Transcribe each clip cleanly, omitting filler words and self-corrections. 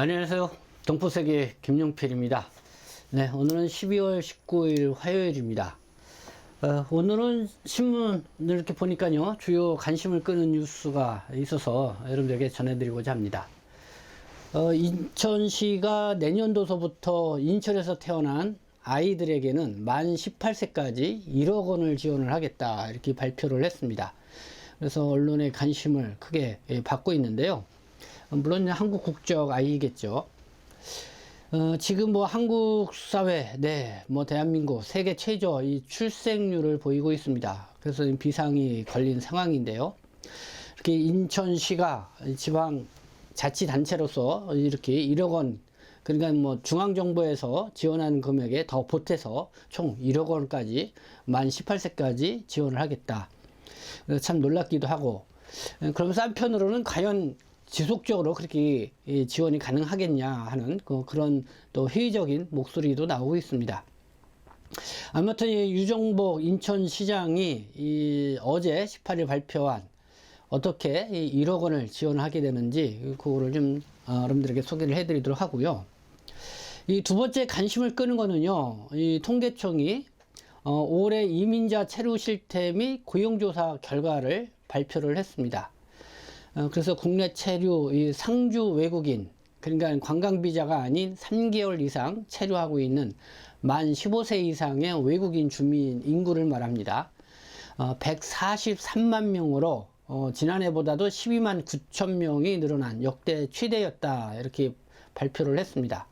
안녕하세요. 동포세계 김용필입니다. 네, 오늘은 12월 19일 화요일입니다. 오늘은 신문을 이렇게 보니까요, 주요 관심을 끄는 뉴스가 있어서 여러분들에게 전해드리고자 합니다. 인천시가 내년도서부터 인천에서 태어난 아이들에게는 만 18세까지 1억 원을 지원을 하겠다, 이렇게 발표를 했습니다. 그래서 언론의 관심을 크게 받고 있는데요. 물론 한국 국적 아이겠죠. 지금 뭐 한국 사회, 뭐 대한민국 세계 최저 이 출생률을 보이고 있습니다. 그래서 비상이 걸린 상황인데요. 이렇게 인천시가 지방 자치단체로서 이렇게 1억 원, 그러니까 뭐 중앙정부에서 지원하는 금액에 더 보태서 총 1억 원까지 만 18세까지 지원을 하겠다. 참 놀랍기도 하고, 그러면서 한편으로는 과연 지속적으로 그렇게 지원이 가능하겠냐 하는 그런 또 회의적인 목소리도 나오고 있습니다. 아무튼 유정복 인천시장이 어제 18일 발표한 어떻게 1억 원을 지원하게 되는지 그거를 좀 여러분들에게 소개를 해드리도록 하고요. 이 두 번째 관심을 끄는 거는요, 이 통계청이 올해 이민자 체류 실태 및 고용조사 결과를 발표를 했습니다. 그래서 국내 체류 이 상주 외국인, 그러니까 관광비자가 아닌 3개월 이상 체류하고 있는 만 15세 이상의 외국인 주민 인구를 말합니다. 143만 명으로 지난해보다도 12만 9천 명이 늘어난 역대 최대였다, 이렇게 발표를 했습니다.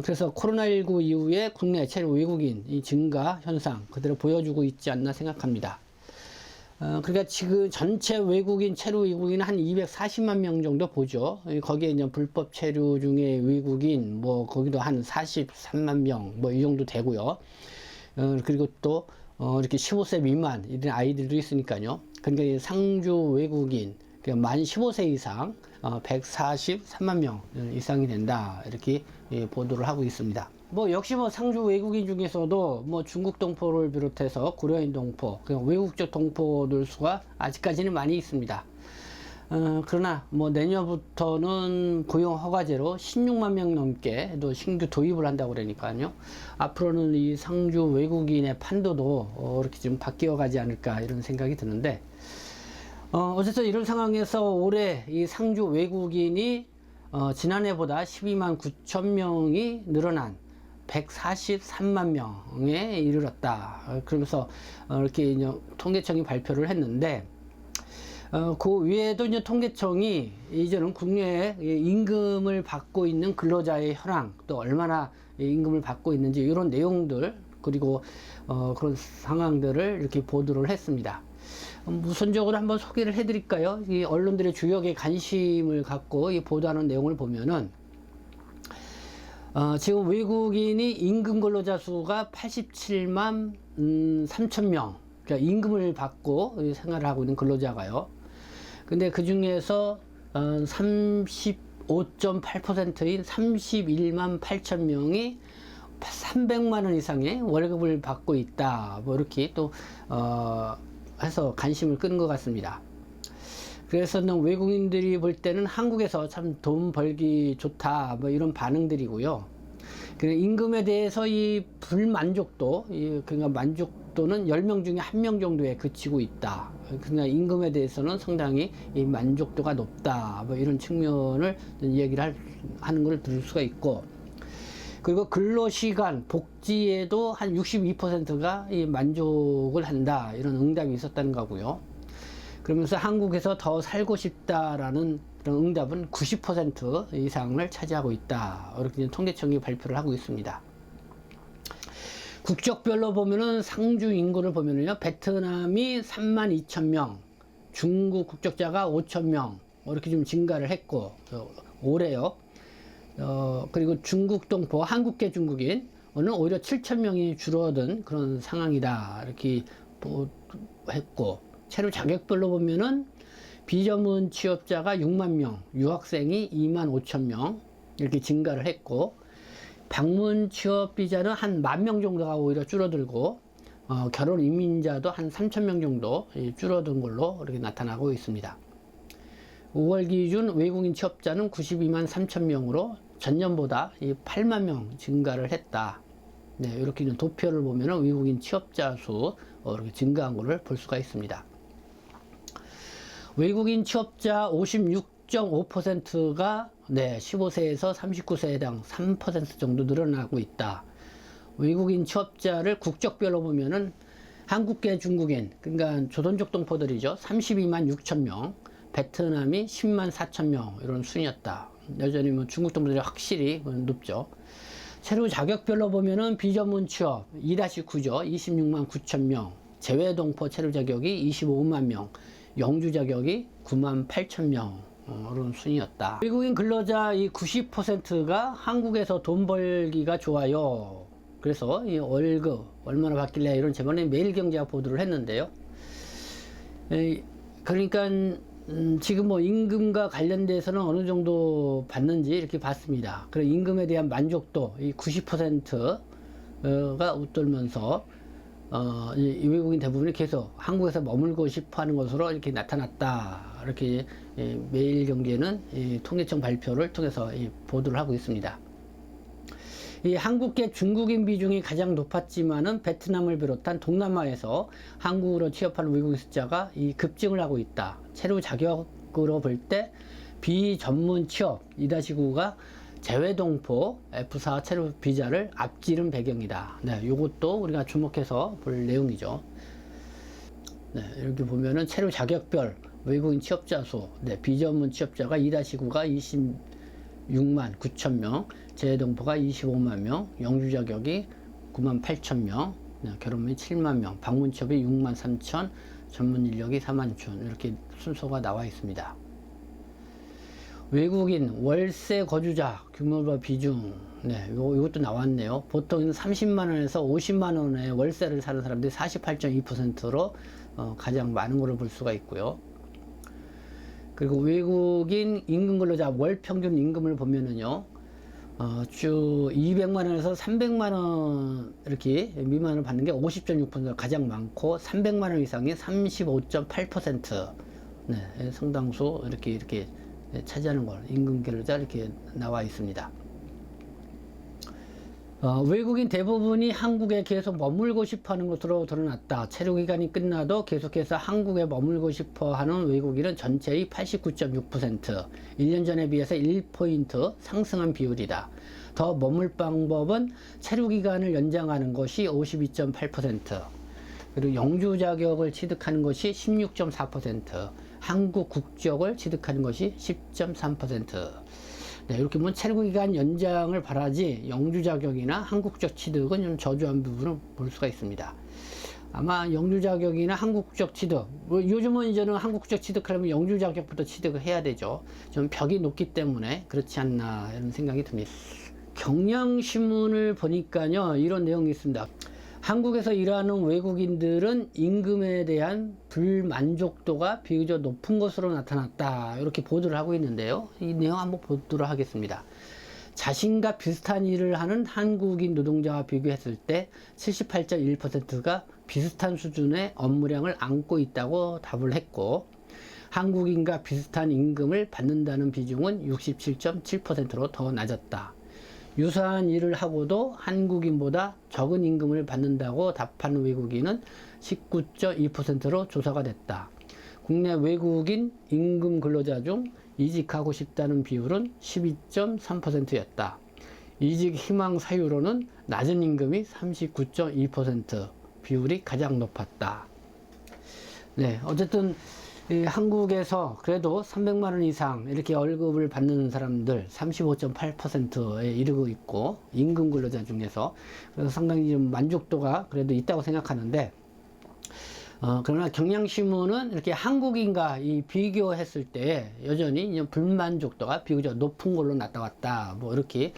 그래서 코로나19 이후에 국내 체류 외국인 이 증가 현상 그대로 보여주고 있지 않나 생각합니다. 그러니까 지금 전체 외국인 체류 외국인은 한 240만 명 정도 보죠. 거기에 이제 불법 체류 중에 외국인 뭐 거기도 한 43만 명 뭐 이 정도 되고요. 그리고 또 이렇게 15세 미만 이런 아이들도 있으니까요. 그러니까 상주 외국인 그러니까 만 15세 이상 143만 명 이상이 된다, 이렇게 보도를 하고 있습니다. 뭐 역시 뭐 상주 외국인 중에서도 뭐 중국 동포를 비롯해서 고려인 동포, 그냥 외국적 동포들 수가 아직까지는 많이 있습니다. 그러나 뭐 내년부터는 고용 허가제로 16만 명 넘게 또 신규 도입을 한다고 그러니까요. 앞으로는 이 상주 외국인의 판도도 이렇게 좀 바뀌어 가지 않을까, 이런 생각이 드는데, 어쨌든 이런 상황에서 올해 이 상주 외국인이 지난해보다 12만 9천 명이 늘어난 143만 명에 이르렀다. 그러면서 이렇게 이제 통계청이 발표를 했는데, 그 외에도 이제 통계청이 이제는 국내에 임금을 받고 있는 근로자의 현황, 또 얼마나 임금을 받고 있는지 이런 내용들, 그리고 그런 상황들을 이렇게 보도를 했습니다. 우선적으로 한번 소개를 해드릴까요? 이 언론들의 주역에 관심을 갖고 이 보도하는 내용을 보면은, 지금 외국인이 임금 근로자 수가 87만 3천 명, 그러니까 임금을 받고 생활을 하고 있는 근로자가요. 근데 그 중에서 35.8%인 31만 8천 명이 300만 원 이상의 월급을 받고 있다, 뭐 이렇게 또 해서 관심을 끄는 것 같습니다. 그래서 외국인들이 볼 때는 한국에서 참 돈 벌기 좋다, 뭐 이런 반응들이고요. 임금에 대해서 이 불만족도, 그러니까 만족도는 10명 중에 1명 정도에 그치고 있다. 그러니까 임금에 대해서는 상당히 이 만족도가 높다, 뭐 이런 측면을 얘기를 하는 걸 들을 수가 있고, 그리고 근로시간, 복지에도 한 62%가 이 만족을 한다, 이런 응답이 있었다는 거고요. 그러면서 한국에서 더 살고 싶다라는 그런 응답은 90% 이상을 차지하고 있다, 이렇게 통계청이 발표를 하고 있습니다. 국적별로 보면은 상주 인구를 보면은요, 베트남이 3만 2천 명, 중국 국적자가 5천 명, 이렇게 좀 증가를 했고, 올해요. 그리고 중국 동포, 한국계 중국인은 오히려 7천 명이 줄어든 그런 상황이다, 이렇게 했고, 체류 자격별로 보면은 비전문 취업자가 6만 명, 유학생이 2만 5천 명 이렇게 증가를 했고, 방문 취업 비자는 한 10,000명 정도가 오히려 줄어들고, 결혼 이민자도 한 3,000명 정도 줄어든 걸로 이렇게 나타나고 있습니다. 5월 기준 외국인 취업자는 92만 3천 명으로 전년보다 8만 명 증가를 했다. 네, 이렇게 도표를 보면 외국인 취업자 수 이렇게 증가한 것을 볼 수가 있습니다. 외국인 취업자 56.5%가 15세에서 39세에 해당 3% 정도 늘어나고 있다. 외국인 취업자를 국적별로 보면은 한국계 중국인, 그러니까 조선족 동포들이죠. 32만 6천 명, 베트남이 10만 4천 명 이런 순이었다. 여전히 중국 동포들이 확실히 높죠. 체류 자격별로 보면은 비전문 취업 2-9죠. 26만 9천 명, 재외 동포 체류 자격이 25만 명, 영주 자격이 9만 8천 명 이런 순이었다. 외국인 근로자 90%가 한국에서 돈 벌기가 좋아요. 그래서 이 월급 얼마나 받길래 이런 제목에 매일경제가 보도를 했는데요. 그러니까 지금 임금과 관련돼서는 어느 정도 받는지 이렇게 봤습니다. 그리고 임금에 대한 만족도 90%가 웃돌면서 이 외국인 대부분이 계속 한국에서 머물고 싶어 하는 것으로 이렇게 나타났다. 이렇게 매일경제는 통계청 발표를 통해서 보도를 하고 있습니다. 이 한국계 중국인 비중이 가장 높았지만은 베트남을 비롯한 동남아에서 한국으로 취업하는 외국인 숫자가 급증을 하고 있다. 체류 자격으로 볼 때 비전문 취업 2-9가 재외동포 F4 체류 비자를 앞지른 배경이다. 네, 요것도 우리가 주목해서 볼 내용이죠. 네, 이렇게 보면은 체류 자격별 외국인 취업자 수, 비전문 취업자가 2-9가 26만 9천 명, 재외동포가 25만 명, 영주 자격이 9만 8천 명, 결혼민이 7만 명, 방문 취업이 6만 3천, 전문 인력이 4만 천, 이렇게 순서가 나와 있습니다. 외국인 월세 거주자 규모별 비중, 이것도 나왔네요. 보통 30만 원에서 50만 원의 월세를 사는 사람들이 48.2%로 가장 많은 것을 볼 수가 있고요. 그리고 외국인 임금 근로자 월 평균 임금을 보면은요, 주 200만 원에서 300만 원 이렇게 미만을 받는 게 50.6%가 가장 많고 300만 원 이상이 35.8%, 상당수 이렇게 차지하는 걸 임금 근로자 이렇게 나와 있습니다. 외국인 대부분이 한국에 계속 머물고 싶어 하는 것으로 드러났다. 체류 기간이 끝나도 계속해서 한국에 머물고 싶어 하는 외국인은 전체의 89.6%, 1년 전에 비해서 1포인트 상승한 비율이다. 더 머물 방법은 체류 기간을 연장하는 것이 52.8%, 그리고 영주 자격을 취득하는 것이 16.4%, 한국 국적을 취득하는 것이 10.3%. 이렇게 보면 체류 기간 연장을 바라지 영주 자격이나 한국적 취득은 좀 저조한 부분을 볼 수가 있습니다. 아마 영주 자격이나 한국적 취득, 요즘은 이제는 한국적 취득하려면 영주 자격부터 취득을 해야 되죠. 좀 벽이 높기 때문에 그렇지 않나 이런 생각이 듭니다. 경향신문을 보니까요, 이런 내용이 있습니다. 한국에서 일하는 외국인들은 임금에 대한 불만족도가 비교적 높은 것으로 나타났다. 이렇게 보도를 하고 있는데요. 이 내용 한번 보도록 하겠습니다. 자신과 비슷한 일을 하는 한국인 노동자와 비교했을 때 78.1%가 비슷한 수준의 업무량을 안고 있다고 답을 했고, 한국인과 비슷한 임금을 받는다는 비중은 67.7%로 더 낮았다. 유사한 일을 하고도 한국인보다 적은 임금을 받는다고 답하는 외국인은 19.2%로 조사가 됐다. 국내 외국인 임금 근로자 중 이직하고 싶다는 비율은 12.3%였다. 이직 희망 사유로는 낮은 임금이 39.2%, 비율이 가장 높았다. 어쨌든 한국에서 그래도 300만 원 이상 이렇게 월급을 받는 사람들 35.8%에 이르고 있고, 임금 근로자 중에서 그래서 상당히 좀 만족도가 그래도 있다고 생각하는데, 그러나 경향신문은 이렇게 한국인과 비교했을 때 여전히 불만족도가 비교적 높은 걸로 나타났다. 이렇게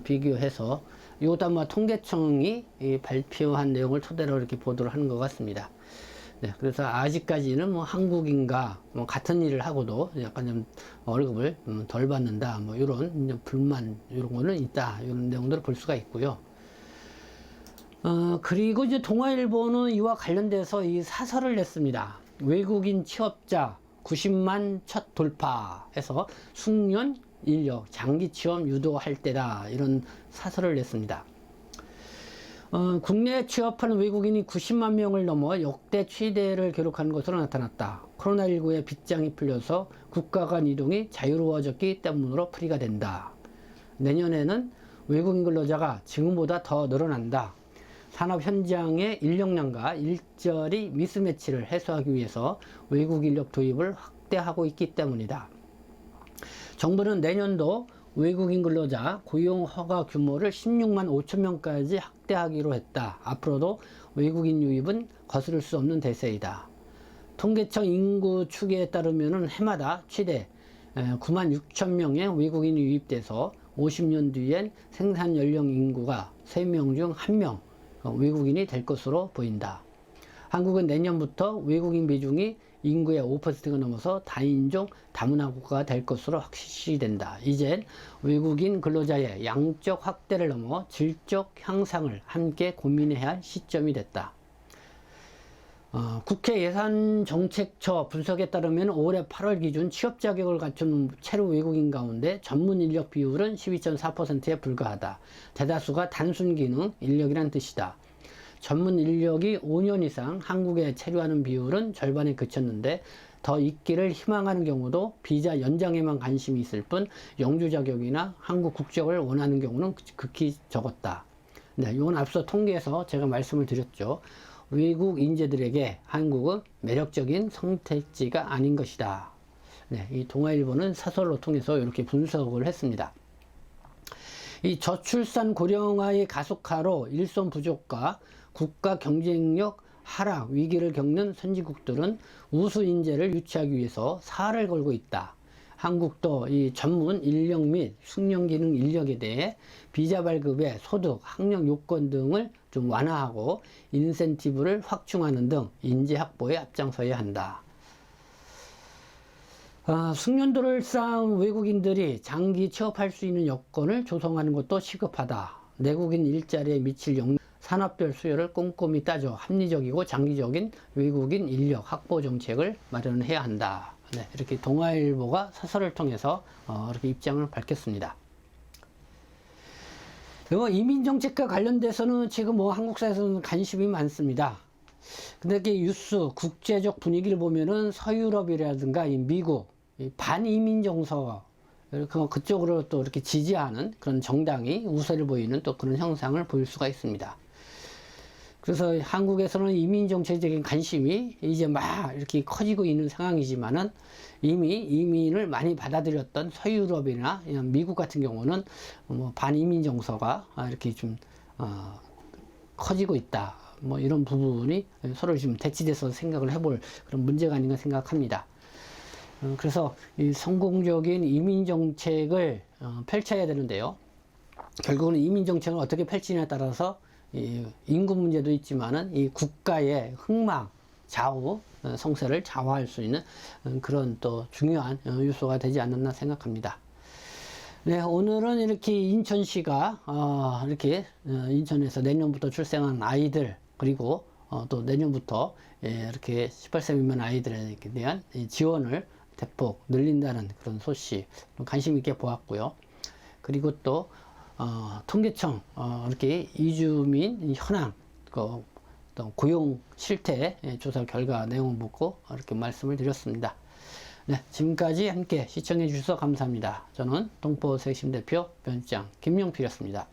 비교해서 이것도 아마 통계청이 발표한 내용을 토대로 이렇게 보도를 하는 것 같습니다. 그래서 아직까지는 한국인과 같은 일을 하고도 약간 좀 월급을 덜 받는다, 이런 불만, 이런 거는 있다, 이런 내용들을 볼 수가 있고요. 그리고 이제 동아일보는 이와 관련돼서 이 사설을 냈습니다. 외국인 취업자 90만 첫 돌파해서 숙련 인력 장기 취업 유도할 때다, 이런 사설을 냈습니다. 국내에 취업하는 외국인이 90만 명을 넘어 역대 최대를 기록한 것으로 나타났다. 코로나19의 빗장이 풀려서 국가 간 이동이 자유로워졌기 때문으로 풀이가 된다. 내년에는 외국인 근로자가 지금보다 더 늘어난다. 산업 현장의 인력난과 일자리 미스매치를 해소하기 위해서 외국 인력 도입을 확대하고 있기 때문이다. 정부는 내년도 외국인 근로자 고용 허가 규모를 16만 5천 명까지 확대하기로 했다. 앞으로도 외국인 유입은 거스를 수 없는 대세이다. 통계청 인구 추계에 따르면 해마다 최대 9만 6천 명의 외국인이 유입돼서 50년 뒤엔 생산 연령 인구가 3명 중 1명 외국인이 될 것으로 보인다. 한국은 내년부터 외국인 비중이 인구의 5%가 넘어서 다인종 다문화 국가가 될 것으로 확실시 된다. 이젠 외국인 근로자의 양적 확대를 넘어 질적 향상을 함께 고민해야 할 시점이 됐다. 국회 예산정책처 분석에 따르면 올해 8월 기준 취업 자격을 갖춘 체류 외국인 가운데 전문 인력 비율은 12.4%에 불과하다. 대다수가 단순 기능 인력이란 뜻이다. 전문 인력이 5년 이상 한국에 체류하는 비율은 절반에 그쳤는데 더 있기를 희망하는 경우도 비자 연장에만 관심이 있을 뿐 영주 자격이나 한국 국적을 원하는 경우는 극히 적었다. 네, 이건 앞서 통계에서 제가 말씀을 드렸죠. 외국 인재들에게 한국은 매력적인 선택지가 아닌 것이다. 네, 이 동아일보는 사설로 통해서 이렇게 분석을 했습니다. 이 저출산 고령화의 가속화로 일손 부족과 국가 경쟁력 하락 위기를 겪는 선진국들은 우수 인재를 유치하기 위해서 살을 걸고 있다. 한국도 이 전문 인력 및 숙련 기능 인력에 대해 비자 발급의 소득, 학력 요건 등을 좀 완화하고 인센티브를 확충하는 등 인재 확보에 앞장서야 한다. 숙련도를 쌓은 외국인들이 장기 취업할 수 있는 여건을 조성하는 것도 시급하다. 내국인 일자리에 미칠 산업별 수요를 꼼꼼히 따져 합리적이고 장기적인 외국인 인력 확보 정책을 마련해야 한다. 네, 이렇게 동아일보가 사설을 통해서 이렇게 입장을 밝혔습니다. 그리고 이민정책과 관련돼서는 지금 한국 사회에서는 관심이 많습니다. 근데 이렇게 뉴스 국제적 분위기를 보면은 서유럽이라든가 미국 반이민 정서 그쪽으로 또 이렇게 지지하는 그런 정당이 우세를 보이는 또 그런 형상을 보일 수가 있습니다. 그래서 한국에서는 이민 정책적인 관심이 이제 막 이렇게 커지고 있는 상황이지만은 이미 이민을 많이 받아들였던 서유럽이나 미국 같은 경우는 반이민 정서가 이렇게 좀 커지고 있다. 이런 부분이 서로 지금 대치돼서 생각을 해볼 그런 문제가 아닌가 생각합니다. 그래서 이 성공적인 이민 정책을 펼쳐야 되는데요. 결국은 이민 정책을 어떻게 펼치냐에 따라서 이 인구 문제도 있지만은 이 국가의 흥망, 좌우, 성세를 좌우할 수 있는 그런 또 중요한 요소가 되지 않았나 생각합니다. 네, 오늘은 이렇게 인천시가 이렇게 인천에서 내년부터 출생한 아이들 그리고 또 내년부터 이렇게 18세 미만 아이들에 대한 지원을 대폭 늘린다는 그런 소식 관심 있게 보았고요. 그리고 또 통계청 이렇게 이주민 현황 또 고용 실태 조사 결과 내용을 묻고 이렇게 말씀을 드렸습니다. 네, 지금까지 함께 시청해 주셔서 감사합니다. 저는 동포 세심 대표 변장 김용필이었습니다.